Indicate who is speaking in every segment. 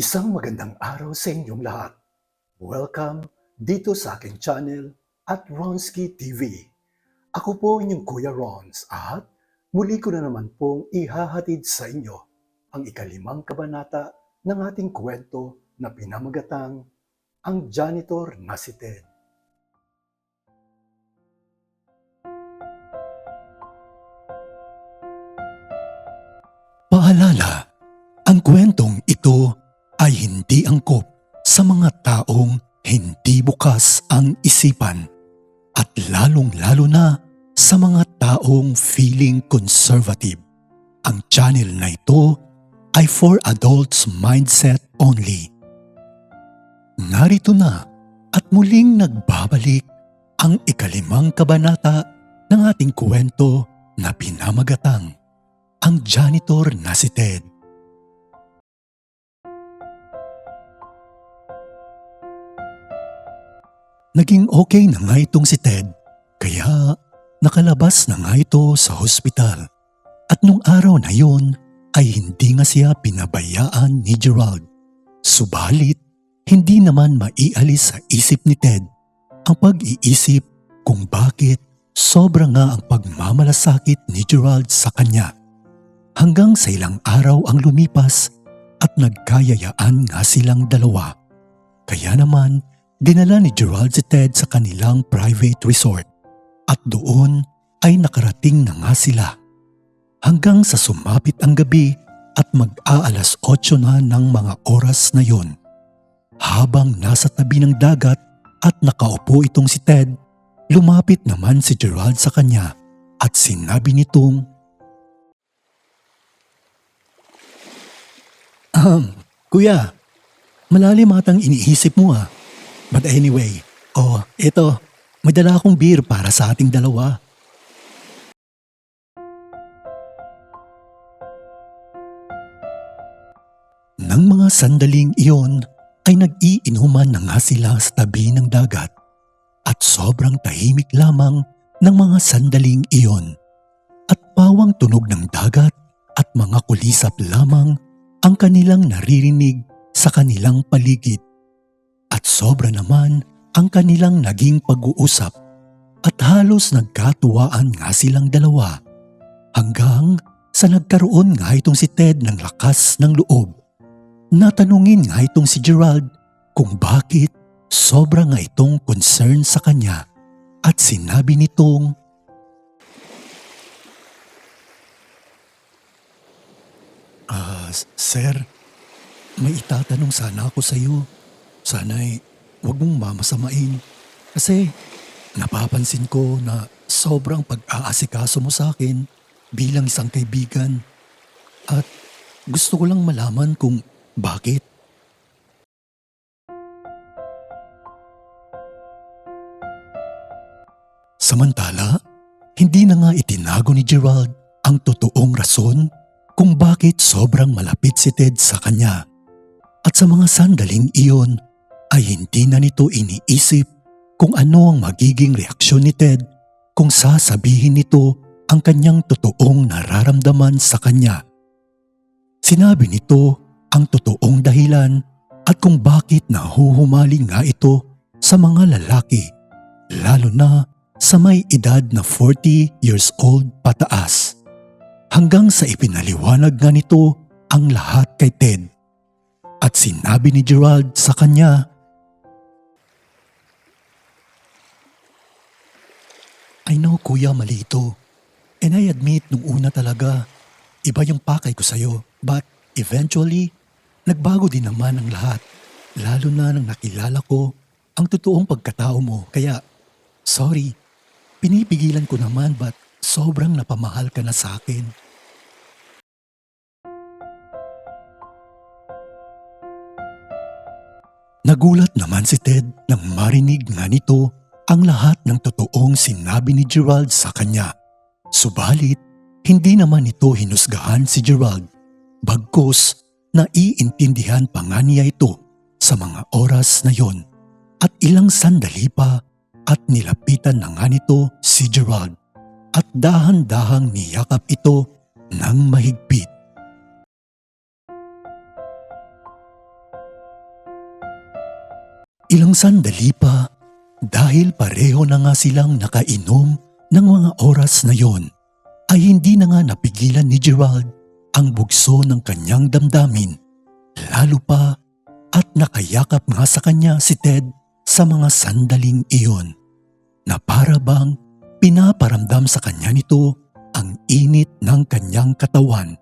Speaker 1: Isang magandang araw sa inyong lahat. Welcome dito sa aking channel at Ronski TV. Ako po inyong Kuya Rons at muli ko na naman pong ihahatid sa inyo ang ikalimang kabanata ng ating kwento na pinamagatang Ang Janitor na si Ted. Paalala, ang kwentong ito ay hindi angkop sa mga taong hindi bukas ang isipan at lalong-lalo na sa mga taong feeling conservative. Ang channel na ito ay for adults mindset only. Narito na at muling nagbabalik ang ikalimang kabanata ng ating kwento na pinamagatang Ang Janitor na si Ted. Naging okay na nga itong si Ted, kaya nakalabas na nga ito sa hospital. At nung araw na yun ay hindi nga siya pinabayaan ni Gerald. Subalit, hindi naman maialis sa isip ni Ted ang pag-iisip kung bakit sobra nga ang pagmamalasakit ni Gerald sa kanya. Hanggang sa ilang araw ang lumipas at nagkayayaan nga silang dalawa. Kaya naman, dinala ni Gerald si Ted sa kanilang private resort at doon ay nakarating na nga sila. Hanggang sa sumapit ang gabi at mag-aalas 8 na ng mga oras na yon. Habang nasa tabi ng dagat at nakaupo itong si Ted, lumapit naman si Gerald sa kanya at sinabi nitong, Kuya, malalim atang iniisip mo ah. But anyway, eto, may dala akong beer para sa ating dalawa. Nang mga sandaling iyon ay nag-iinuman na nga sila sa tabi ng dagat at sobrang tahimik lamang ng mga sandaling iyon at pawang tunog ng dagat at mga kulisap lamang ang kanilang naririnig sa kanilang paligid. At sobra naman ang kanilang naging pag-uusap at halos nagkatuwaan nga silang dalawa hanggang sa nagkaroon nga itong si Ted ng lakas ng loob. Natanungin nga itong si Gerald kung bakit sobra nga itong concern sa kanya at sinabi nitong, Sir, may itatanong sana ako sa iyo. Sana'y huwag mong mamasamain kasi napapansin ko na sobrang pag-aasikaso mo sa akin bilang isang kaibigan at gusto ko lang malaman kung bakit. Samantala, hindi na nga itinago ni Gerald ang totoong rason kung bakit sobrang malapit si Ted sa kanya. At sa mga sandaling iyon ay hindi na nito iniisip kung ano ang magiging reaksyon ni Ted kung sasabihin nito ang kanyang totoong nararamdaman sa kanya. Sinabi nito ang totoong dahilan at kung bakit nahuhumaling nga ito sa mga lalaki, lalo na sa may edad na 40 years old pataas. Hanggang sa ipinaliwanag nga nito ang lahat kay Ted. At sinabi ni Gerald sa kanya, I know kuya, mali ito. And I admit nung una talaga, iba yung pakay ko sa'yo. But eventually, nagbago din naman ang lahat. Lalo na nang nakilala ko ang totoong pagkatao mo. Kaya, sorry, pinipigilan ko naman but sobrang napamahal ka na sa akin. Nagulat naman si Ted nang marinig nga nito ang lahat ng totoong sinabi ni Gerald sa kanya. Subalit, hindi naman ito hinusgahan si Gerald. Bagkus, naiintindihan pa nga niya ito sa mga oras na yon. At ilang sandali pa at nilapitan na nga nito si Gerald at dahan-dahang niyakap ito ng mahigpit. Ilang sandali pa, dahil pareho na nga silang nakainom ng mga oras na yon, ay hindi na nga napigilan ni Gerald ang bugso ng kanyang damdamin. Lalo pa at nakayakap nga sa kanya si Ted sa mga sandaling iyon, na para bang pinaparamdam sa kanya nito ang init ng kanyang katawan.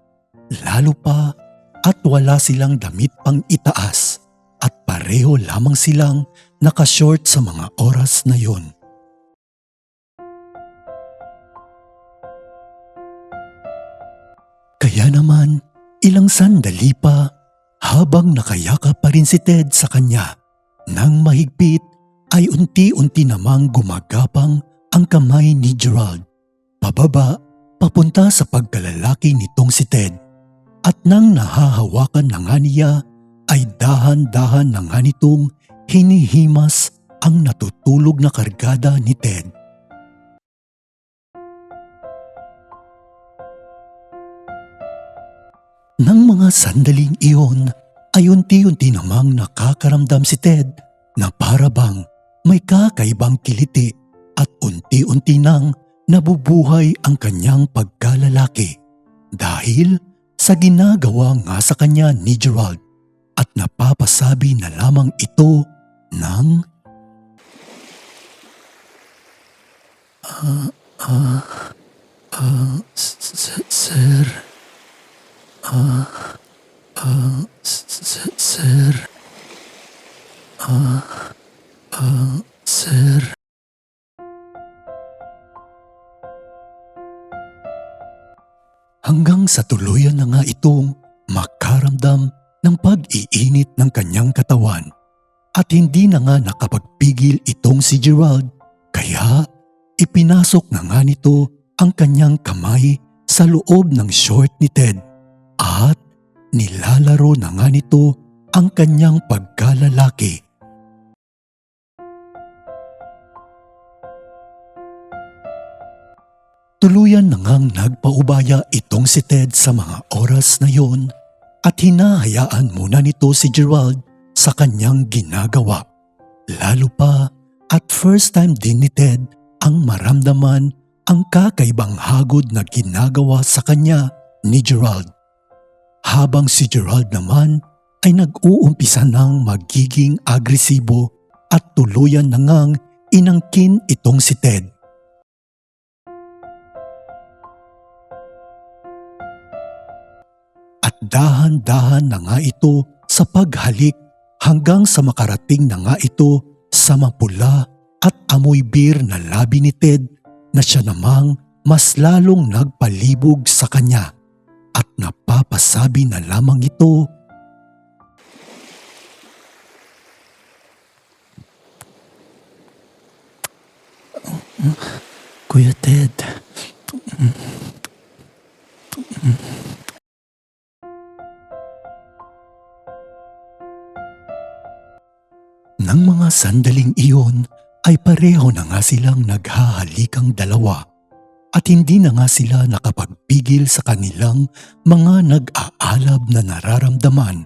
Speaker 1: Lalo pa at wala silang damit pang itaas at pareho lamang silang nakashort sa mga oras na yon. Kaya naman, ilang sandali pa, habang nakayakap pa rin si Ted sa kanya, nang mahigpit ay unti-unti namang gumagapang ang kamay ni Gerald pababa papunta sa pagkalalaki nitong si Ted. At nang nahahawakan na nga niya ay dahan-dahan na nga nitong hinihimas ang natutulog na kargada ni Ted. Nang mga sandaling iyon ay unti-unti namang nakakaramdam si Ted na para bang may kakaibang kiliti at unti-unti nang nabubuhay ang kanyang pagkalalaki dahil sa ginagawa nga sa kanya ni Gerald, at napapasabi na lamang ito ng Sir, Sir, Sir. Hanggang sa tuluyan na nga itong makaramdam ng pag-iinit ng kanyang katawan at hindi na nga nakapagpigil itong si Gerald, kaya ipinasok na nga nito ang kanyang kamay sa loob ng short ni Ted at nilalaro na nga nito ang kanyang pagkalalaki. Tuluyan na ngang nagpaubaya itong si Ted sa mga oras na yon at hinahayaan muna nito si Gerald sa kanyang ginagawa. Lalo pa at first time din ni Ted ang maramdaman ang kakaibang hagod na ginagawa sa kanya ni Gerald. Habang si Gerald naman ay nag-uumpisa ng magiging agresibo at tuluyan na ngang inangkin itong si Ted. At dahan-dahan na nga ito sa paghalik hanggang sa makarating na nga ito sa mapula at amoy beer na labi ni Ted na siya namang mas lalong nagpalibog sa kanya at napapasabi na lamang ito, Kuya Ted, nang mga sandaling iyon ay pareho na nga silang naghahalikang dalawa at hindi na nga sila nakapagpigil sa kanilang mga nag-aalab na nararamdaman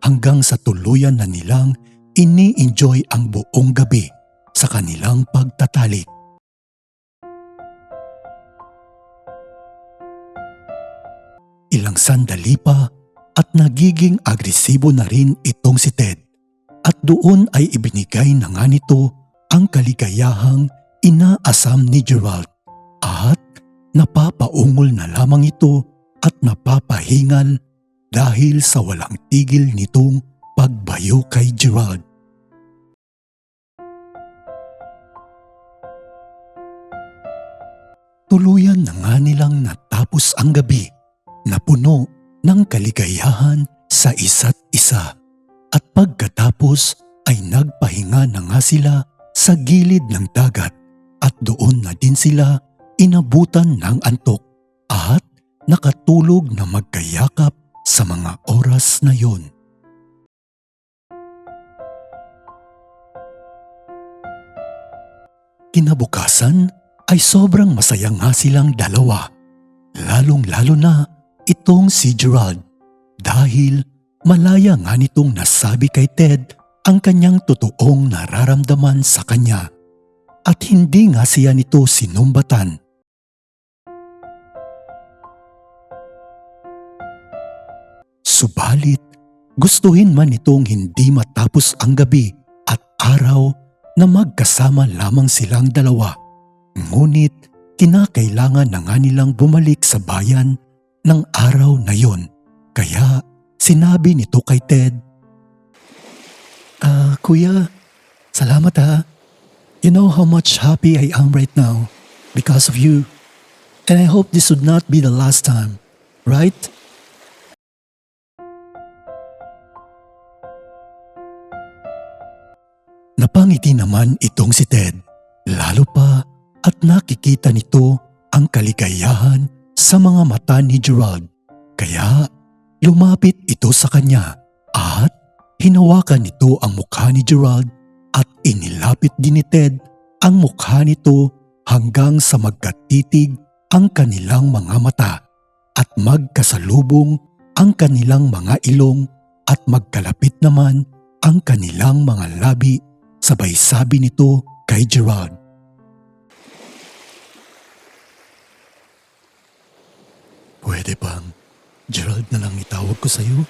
Speaker 1: hanggang sa tuluyan na nilang ini-enjoy ang buong gabi sa kanilang pagtatalik. Ilang sandali pa at nagiging agresibo na rin itong si Ted. At doon ay ibinigay na nga nito ang kaligayahang inaasam ni Gerald at napapaungol na lamang ito at napapahingal dahil sa walang tigil nitong pagbayo kay Gerald. Tuluyan na nga nilang natapos ang gabi na puno ng kaligayahan sa isa't isa. At pagkatapos ay nagpahinga na nga sila sa gilid ng dagat at doon na din sila inabutan ng antok at nakatulog na magkayakap sa mga oras na yon. Kinabukasan ay sobrang masaya nga silang dalawa, lalong-lalo na itong si Gerald dahil malaya nga nitong nasabi kay Ted ang kanyang totoong nararamdaman sa kanya at hindi nga siya nito sinumbatan. Subalit, gustuhin man nitong hindi matapos ang gabi at araw na magkasama lamang silang dalawa. Ngunit kinakailangan na nga nilang bumalik sa bayan ng araw na yon. Kaya sinabi nito kay Ted, Kuya, salamat ha. You know how much happy I am right now because of you. And I hope this would not be the last time, right? Napangiti naman itong si Ted, lalo pa at nakikita nito ang kaligayahan sa mga mata ni Gerald. Kaya lumapit ito sa kanya at hinawakan nito ang mukha ni Gerald at inilapit din ni Ted ang mukha nito hanggang sa magkatitig ang kanilang mga mata at magkasalubong ang kanilang mga ilong at magkalapit naman ang kanilang mga labi. Sabay sabi nito kay Gerald, "Pwede bang Gerald na lang itawag ko sa iyo?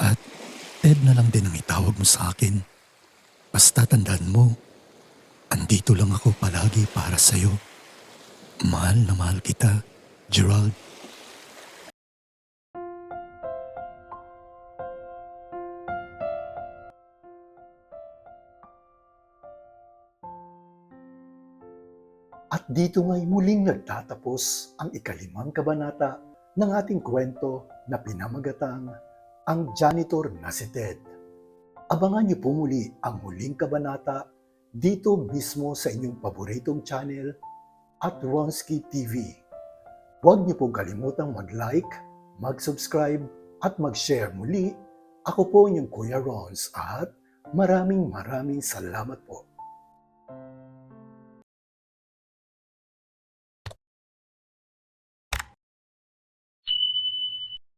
Speaker 1: At Ted na lang din ang itawag mo sa akin. Basta tandaan mo, andito lang ako palagi para sa iyo. Mahal na mahal kita, Gerald." At dito nga'y muling nagtatapos ang ikalimang kabanata ng ating kwento na pinamagatang Ang Janitor na si Ted. Abangan niyo po muli ang huling kabanata dito mismo sa inyong paboritong channel at Ronski TV. Huwag niyo pong kalimutang mag-like, mag-subscribe at mag-share muli. Ako po inyong Kuya Rons at maraming salamat po.